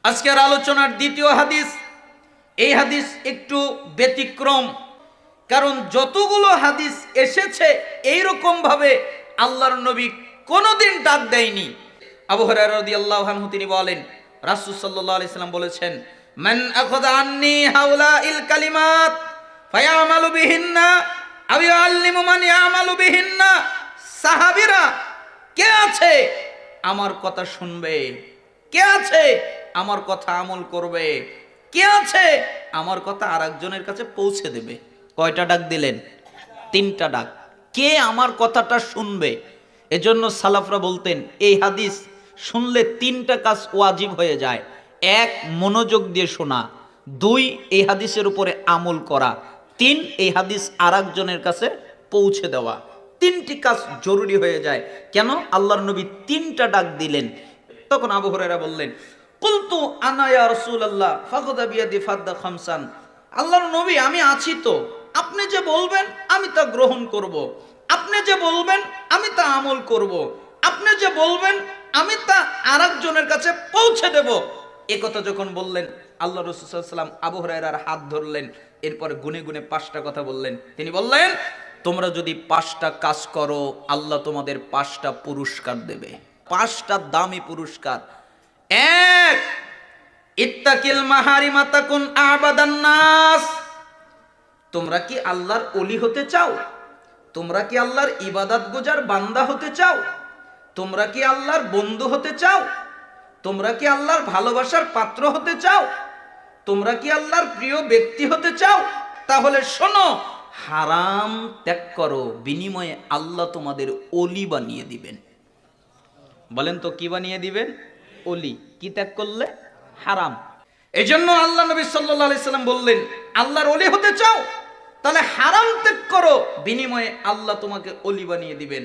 আজকের আলোচনার দ্বিতীয় হাদিস, এই হাদিস একটু ব্যতিক্রম, কারণ যতগুলো হাদিস এসেছে এইরকম ভাবে আল্লাহর নবী কোনোদিন ডাক দেয়নি। আবু হুরায়রা রাদিয়াল্লাহু আনহু তিনি বলেন, রাসূল সাল্লাল্লাহু আলাইহি সাল্লাম বলেছেন, মান আখাযা আন্নী হাউলাইল কালিমাত ফায়ামালু বিহিন্না আও ইউআল্লিমু মান ইয়ামালু বিহিন্না, সাহাবীরা কে আছে আমার কথা শুনবে, কে আছে আমার কথা আমল করবে, কে আছে আমার কথা আরেকজনের কাছে পৌঁছে দেবে। কয়টা ডাক দিলেন? তিনটা ডাক। কে আমার কথাটা শুনবে? এজন্য সালাফরা বলতেন এই হাদিস শুনলে তিনটা কাজ ওয়াজিব হয়ে যায়। এক, মনোযোগ দিয়ে শোনা। দুই, এই হাদিসের উপরে আমল করা। তিন, এই হাদিস আরেকজনের কাছে পৌঁছে দেওয়া। তিনটি কাজ জরুরি হয়ে যায়। কেন? আল্লাহর নবী তিনটা ডাক দিলেন। তখন আবু হুরায়রা বললেন, কুলতু আনা ইয়া রাসূলুল্লাহ ফাখাযা বিয়াদি ফাদ্দা খামসান। আল্লাহর নবী আমি আছি তো, আপনি যে বলবেন আমি তা গ্রহণ করব, আপনি যে বলবেন আমি তা আমল করব, আপনি যে বলবেন আমি তা আরেকজনের কাছে পৌঁছে দেব। এই কথা যখন বললেন, আল্লাহ রাসূল সাল্লাল্লাহু আলাইহি ওয়াসাল্লাম আবু হুরায়রার হাত ধরলেন, এরপর গুনে গুনে 5টা কথা বললেন। তিনি বললেন, তোমরা যদি 5টা কাজ করো আল্লাহ তোমাদের 5টা পুরস্কার দেবে, 5টা দামি পুরস্কার। এক, ইত্তাকিল মাহারিমা তাকুন আবাদান নাস। তোমরা কি আল্লাহর ওলি হতে চাও? তোমরা কি আল্লাহর ইবাদত গুজার বান্দা হতে চাও? তোমরা কি আল্লাহর বন্ধু হতে চাও? তোমরা কি আল্লাহর ভালোবাসার পাত্র হতে চাও? তোমরা কি আল্লাহর প্রিয় ব্যক্তি হতে চাও? তাহলে শোনো, হারাম ত্যাগ করো, বিনিময়ে আল্লাহ তোমাদের ওলি বানিয়ে দিবেন। বলেন তো কি বানিয়ে দিবেন? ওলি। কি ত্যাগ করলে? হারাম। এজন্য আল্লাহ নবী সাল্লাল্লাহু আলাইহি সাল্লাম বললেন, আল্লাহর ওলি হতে চাও তাহলে হারাম ত্যাগ করো, বিনিময়ে আল্লাহ তোমাকে ওলি বানিয়ে দিবেন।